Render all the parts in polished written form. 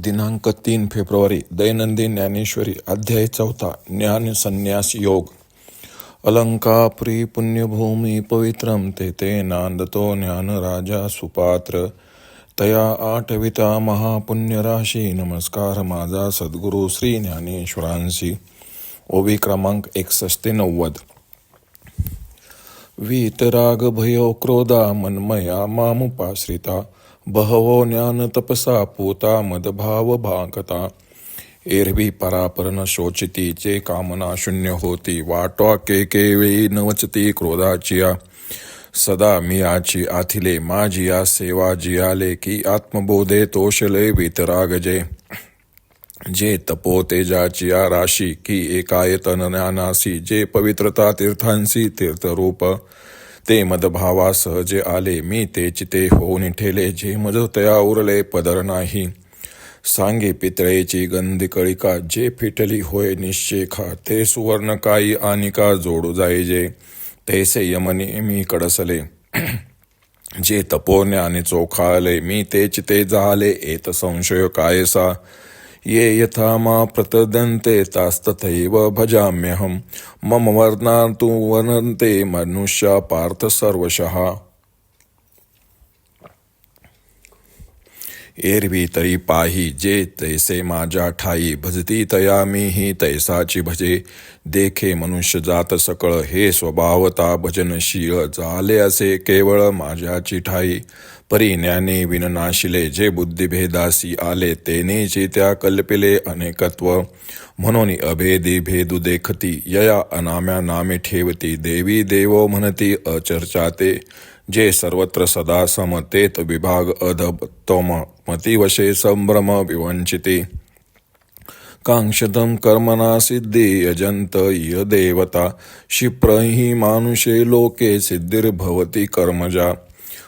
दिनांक 3 फेब्रुवारी दैनंदिन ज्ञानेश्वरी अध्याय 4 ज्ञान संन्यास योग. अलंकापुरी पुण्यभूमी पवित्रम ते नांदतो ज्ञान राजा सुपात्र तया आठविता महापुण्यराशी. नमस्कार माझा सद्गुरू श्री ज्ञानेश्वरांशी. ओवी क्रमांक 61-90. वीतराग भयो क्रोधा मन्मया मामुपाश्रिता बहवो ज्ञान तपसा पूता मदभाव भागता. एरवी परापर न शोचिती जे कामना शून्य होती वाटवा के वेळी नवचती क्रोधाचिया. सदा मियाची आथिले माझिया सेवा जियाले की आत्मबोधे तोषले वीतराग जे तपो तेजाचिया राशी की एकायतन ज्ञानासी. जे पवित्रता तीर्थांसी तीर्थरूप ते मदभावा सहजे आले. मी ते चिते होऊन ठेले जे मज तया उरले पदर नाही. सांगे पितळेची गंधी कळिका जे फिटली होय निश्चेखा. ते सुवर्ण काही आनिका जोडू जायजे तैसे यमने मी कडसले. जे तपोज्ञाने चोखाळले मी ते चिते जाले एत संशय कायसा. ये यथा मा प्रतदन्ते तास्तथैव भजाम्यहं मम वर्णातु वर्णन्ते मनुष्या पार्थ सर्वशः. एरवी तरी पाही जे तैसे माझ्या ठाई भजती तया मीही तैसाची भजे. देखे मनुष्य जात सकळ हे स्वभावता भजनशील झाले असे केवळ माझ्याची ठाई. परिज्ञाने विननाशिले जे बुद्धिभेदासी आले तेनेची त्या कल्पिले अनेकत्व. म्हणून अभेदी भेदू देखती यया अनाम्या नामे ठेवती. देवी देवो म्हणती अचर्चाते जे सर्वत्र सदा समतेत विभाग अधतम मतिवशे संभ्रम विवंचिते. कांक्षतम कर्मना सिद्धी यजंत इह देवता. क्षिप्रहि मानुषे लोके सिद्धिर्भवती कर्मजा.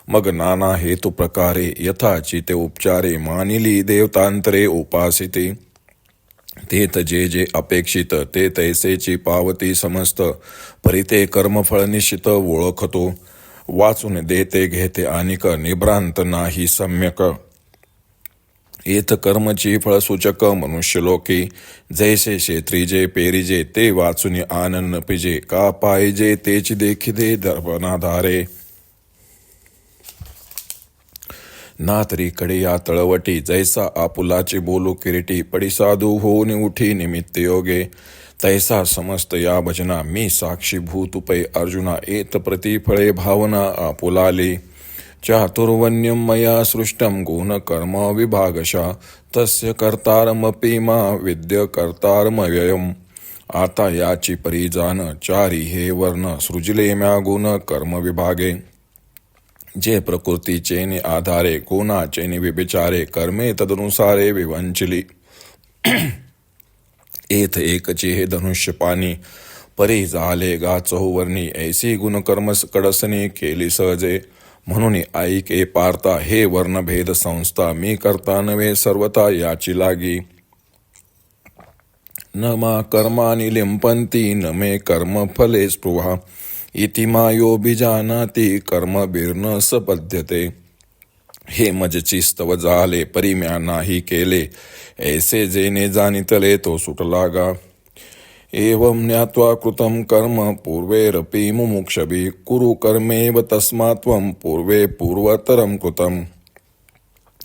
मग नाना हेतु प्रकारे यथाची ते उपचारे मानिली देवतांतरे उपासिते. तेत जे अपेक्षित ते तैसेची पावती समस्त. परिते कर्मफळ निश्चित ओळखतो वाचून देते घेते अनिक निभ्रांत नाही सम्यक. येत कर्मची फळसूचक मनुष्यलोकी. जैसे क्षेत्रीजे पेरिजे ते वाचून आनंद पिजे. का पाहिजे तेच देखिदे दर्पणाधारे. ना तरी कडे या तळवटी जैसा आपुलाचे बोलू किरीटी. पडी साधू होऊन उठी निमित्त योगे तैसा समस्त या भजना. मी साक्षी भूतुपै अर्जुना एत प्रतिफळे भावना आपुलाली. चातुर्वण्यम मया सृष्टम गुण कर्म विभागशा. तस्य कर्तारमपि मा विद्य कर्तारमव्ययम्. आता याची परिजान चारी हे वर्ण सृजले म्या गुण कर्म विभागे. जे प्रकृतीचे ने आधारे गुणाचे ने विचारे कर्मे तदनुसारे विवंचिली. एथ एकची हे धनुष्य पाणी परी झाले गा चहुवर्णी. ऐसी गुणकर्म कडसने केली सहजे. म्हणून ऐके पार्था हे वर्णभेद संस्था. मी करता नव्हे सर्वता याची लागी. न मा कर्मानि लिंपंती न मे कर्म फले स्पृहा. इति मायोभिजानाति कर्मभिर्न सपद्यते. हे मजची स्तव झाले परिम्या नाही केले. ऐसे जेने जाणितले तो सुटला गा. एवं ज्ञात्वा कृतं कर्म पूर्वेरपि मुमुक्षभिः कुरु कर्मेव तस्मात् त्वं पूर्वे पूर्वतरं कृतं.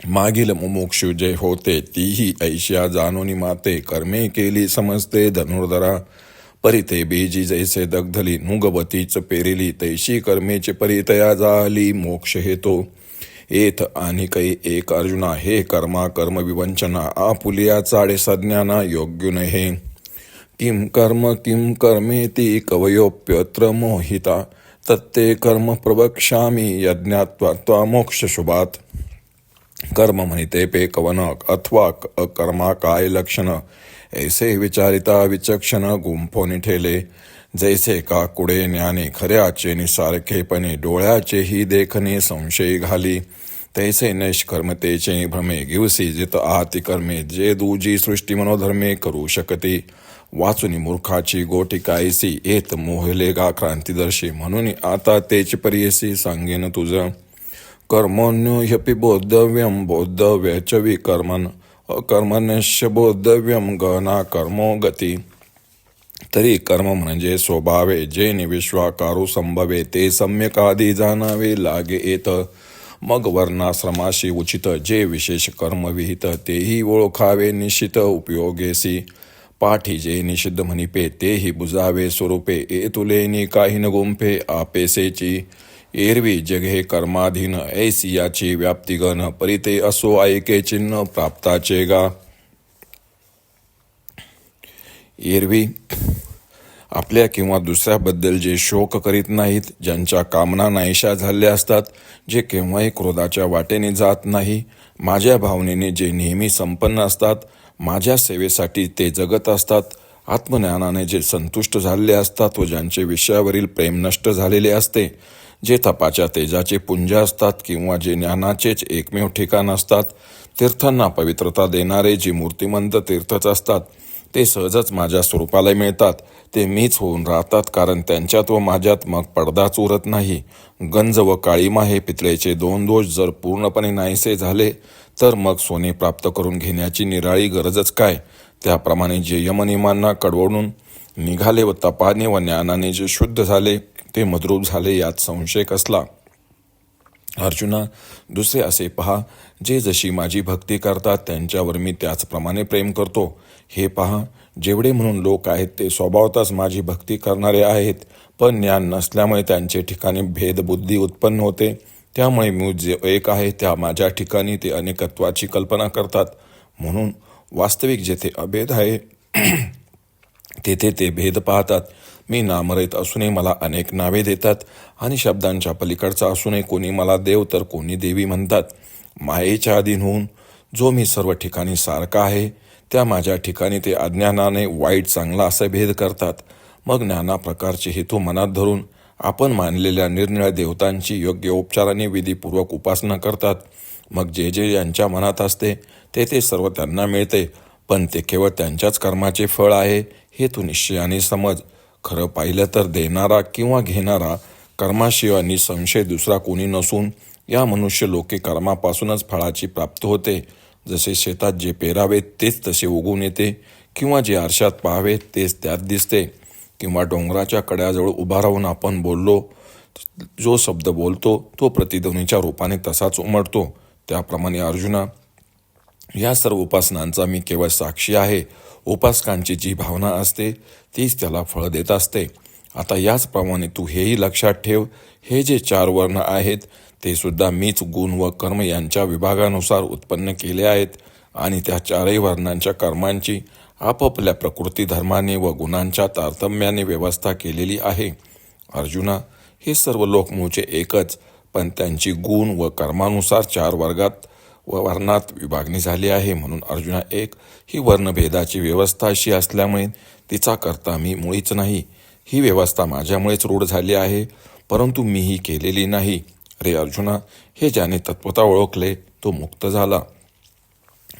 मागील मुमुक्षु जे होते तीही ऐश्या जाणून माते. कर्मे केली समजते धनुर्धरा. परिते बीजी जैसे दग्धली नुगवतीच पेरिली. तैशी कर्मेचे परितया झाली मोक्ष हेतो. एथ आणि कै एक अर्जुना हे कर्मा कर्म विवंचना. आपुलिया चाडे सज्ञाना योग्य नहे. किम कर्मेति कवयोप्यत्र मोहिता. तत्ते कर्म प्रवक्ष्यामि यज्ञात्वा त्वा मोक्ष शुभात. कर्म म्हणिते पे कवन अथवा अकर्मा काय लक्षण. ऐसे विचारिता विचक्षण गुंफोनी ठेले. जैसे का कुडे ज्ञाने खऱ्याचे निसारखेपणे डोळ्याचेही देखणे संशय घाली. तैसे नैष्कर्मतेचे भ्रमे गिवसी जित आहाती कर्मे. जे दूजी सृष्टी मनोधर्मे करू शकते. वाचुनी मूर्खाची गोटी कायसी. येत मोहले गा क्रांतिदर्शी. म्हणून आता तेच परियसी सांगेन तुझ. कर्मण्यो ह्यपि बोद्धव्यम बोद्धव्य च विकर्मन्. अकर्मण्यस्य बोद्धव्यम गहना कर्मो गती. तरी कर्म म्हणजे स्वभावे जे निविश्वाकारू संभवे ते सम्यक आधी जाणावे लागे येत. मग वर्णाश्रमाशी उचित जे विशेष कर्म विहित तेही ओळखावे निश्चित उपयोगेसी. पाठी जे निषिद्ध म्हणिपे तेही बुजावे स्वरूपे तुलेनी काही न गुंफे आपेसेची. एरवी जग हे कर्माधीन ऐसी याची व्याप्तिगण परिते असो ऐके चिन्ह प्राप्ताचे गा. एरवी आपल्या किंवा दुसऱ्याबद्दल जे शोक करीत नाहीत, ज्यांच्या कामना नाहीशा झाल्या असतात, जे केव्हाही क्रोधाच्या वाटेने जात नाही, माझ्या भावनेने जे नेहमी संपन्न असतात, माझ्या सेवेसाठी ते जगत असतात, आत्मज्ञानाने जे संतुष्ट झालेले असतात व ज्यांचे विषयावरील प्रेम नष्ट झालेले असते, जे तपाच्या तेजाचे पुंज असतात किंवा जे ज्ञानाचेच एकमेव ठिकाण असतात, तीर्थांना पवित्रता देणारे जी मूर्तिमंत तीर्थच असतात, ते सहजच माझ्या स्वरूपाला मिळतात. ते मीच होऊन राहतात, कारण त्यांच्यात व माझ्यात मग पडदाच उरत नाही. गंज व काळीमा हे पितळेचे दोन दोष जर पूर्णपणे नाहीसे झाले, तर मग सोने प्राप्त करून घेण्याची निराळी गरजच काय. त्याप्रमाणे जे यमनियमांना कडवडून निघाले व तपाने व ज्ञानाने जे शुद्ध झाले ते मद्रूप झाले, यात संशय कसला. अर्जुना, दुसरे असे पहा, जे जशी माझी भक्ती करतात त्यांच्यावर मी त्याचप्रमाणे प्रेम करतो. हे पहा, जेवढे म्हणून लोक आहेत ते स्वभावतःच माझी भक्ती करणारे आहेत, पण ज्ञान नसल्यामुळे त्यांचे ठिकाणी भेदबुद्धी उत्पन्न होते. त्यामुळे मी जे एक आहे त्या माझ्या ठिकाणी ते अनेकत्वाची कल्पना करतात. म्हणून वास्तविक जेथे अभेद आहे तेथे ते भेद पाहतात. मी नामरहित असूनही मला अनेक नावे देतात आणि शब्दांच्या पलीकडचा असूनही कोणी मला देव तर कोणी देवी म्हणतात. मायेच्या अधीन होऊन जो मी सर्व ठिकाणी सारखा आहे, त्या माझ्या ठिकाणी ते अज्ञानाने वाईट चांगला असा भेद करतात. मग नाना प्रकारचे हेतू मनात धरून आपण मानलेल्या निरनिळ्या देवतांची योग्य उपचाराने विधीपूर्वक उपासना करतात. मग जे जे यांच्या मनात असते ते सर्व त्यांना मिळते, पण ते केवळ त्यांच्याच कर्माचे फळ आहे हे तू निश्चयाने समज. खरं पाहिलं तर देणारा किंवा घेणारा कर्माशिवाय निसंशय दुसरा कोणी नसून या मनुष्य लोके कर्मापासूनच फळाची प्राप्ती होते. जसे शेतात जे पेरावे तेच तसे उगवून येते, किंवा जे आरशात पाहावे तेच त्यात दिसते, किंवा डोंगराच्या कड्याजवळ उभा राहून आपण जो शब्द बोलतो तो प्रतिध्वनीच्या रूपाने तसाच उमटतो. त्याप्रमाणे अर्जुना, या सर्व उपासनांचा मी केवळ साक्षी आहे. उपासकांची जी भावना असते तीच त्याला फळ देत असते. आता याचप्रमाणे तू हेही लक्षात ठेव, हे जे 4 वर्ण आहेत ते सुद्धा मीच गुण व कर्म यांच्या विभागानुसार उत्पन्न केले आहेत, आणि त्या 4ही वर्णांच्या कर्मांची आपापल्या प्रकृती धर्माने व गुणांच्या तारतम्याने व्यवस्था केलेली आहे. अर्जुना, हे सर्व लोक मूळचे एकच, पण त्यांची गुण व कर्मानुसार 4 वर्गात व वर्णात विभागणी झाली आहे. म्हणून अर्जुना, ही वर्णभेदाची व्यवस्था अशी असल्यामुळे तिचा करता मी मुळीच नाही. ही व्यवस्था माझ्यामुळेच रूढ झाली आहे, परंतु मीही केलेली नाही. रे अर्जुना, हे ज्याने तत्वता ओळखले तो मुक्त झाला.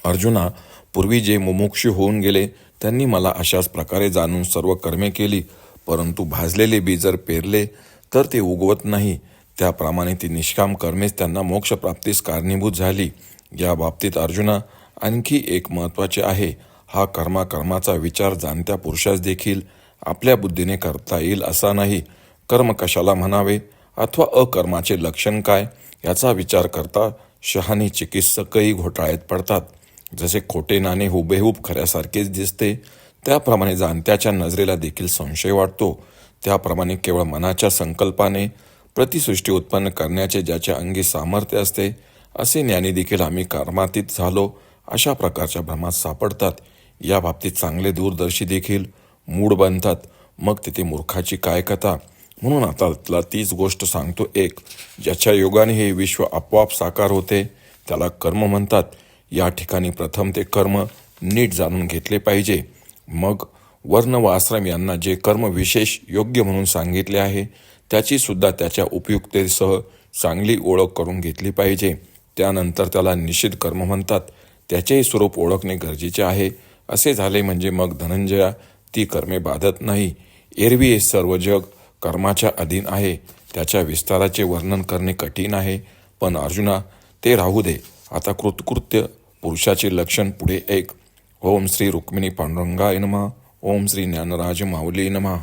अर्जुना, पूर्वी जे मुमुक्षु होऊन गेले त्यांनी मला अशाच प्रकारे जाणून सर्व कर्मे केली, परंतु भाजलेले बी जर पेरले तर ते उगवत नाही. त्याप्रमाणे ती निष्काम कर्मेच त्यांना मोक्षप्राप्तीस कारणीभूत झाली. या बाबतीत अर्जुना, आणखी एक महत्त्वाचे आहे. हा कर्माचा विचार जाणत्या पुरुषास देखील आपल्या बुद्धीने करता येईल असा नाही. कर्म कशाला म्हणावे अथवा अकर्माचे लक्षण काय याचा विचार करता शहाणी चिकित्सकही घोटाळ्यात पडतात. जसे खोटे नाणे हुबेहूब खऱ्यासारखेच दिसते, त्याप्रमाणे जाणत्याच्या नजरेला देखील संशय वाटतो. त्याप्रमाणे केवळ मनाच्या संकल्पाने प्रतिसृष्टी उत्पन्न करण्याचे ज्याच्या अंगी सामर्थ्य असते, असे ज्ञानी देखील आम्ही कर्मातीत झालो अशा प्रकारच्या भ्रमात सापडतात. या बाबतीत चांगले दूरदर्शी देखील मूढ बनतात. मग तिथे मूर्खाची काय कथा. म्हणून आता तुला तीच गोष्ट सांगतो. ज्याच्या योगाने हे विश्व आपोआप साकार होते त्याला कर्म म्हणतात. या ठिकाणी प्रथम ते कर्म नीट जाणून घेतले पाहिजे. मग वर्ण व आश्रम यांना जे कर्म विशेष योग्य म्हणून सांगितले आहे त्याची सुद्धा त्याच्या उपयुक्तेसह चांगली ओळख करून घेतली पाहिजे. त्यानंतर त्याला निषिद्ध कर्म म्हणतात. त्याचेही स्वरूप ओळखणे गरजेचे आहे. असे झाले म्हणजे मग धनंजया ती कर्मे बाधत नाही. एरवी हे सर्व जग कर्माच्या अधीन आहे. त्याच्या विस्ताराचे वर्णन करणे कठीण आहे. पण अर्जुना, ते राहू दे. आता कृतकृत्य पुरुषाचे लक्षण पुढे ऐक. ओम श्री रुक्मिणी पांडुरंगाय नमः. ओम श्री ज्ञानराज माऊली नमः.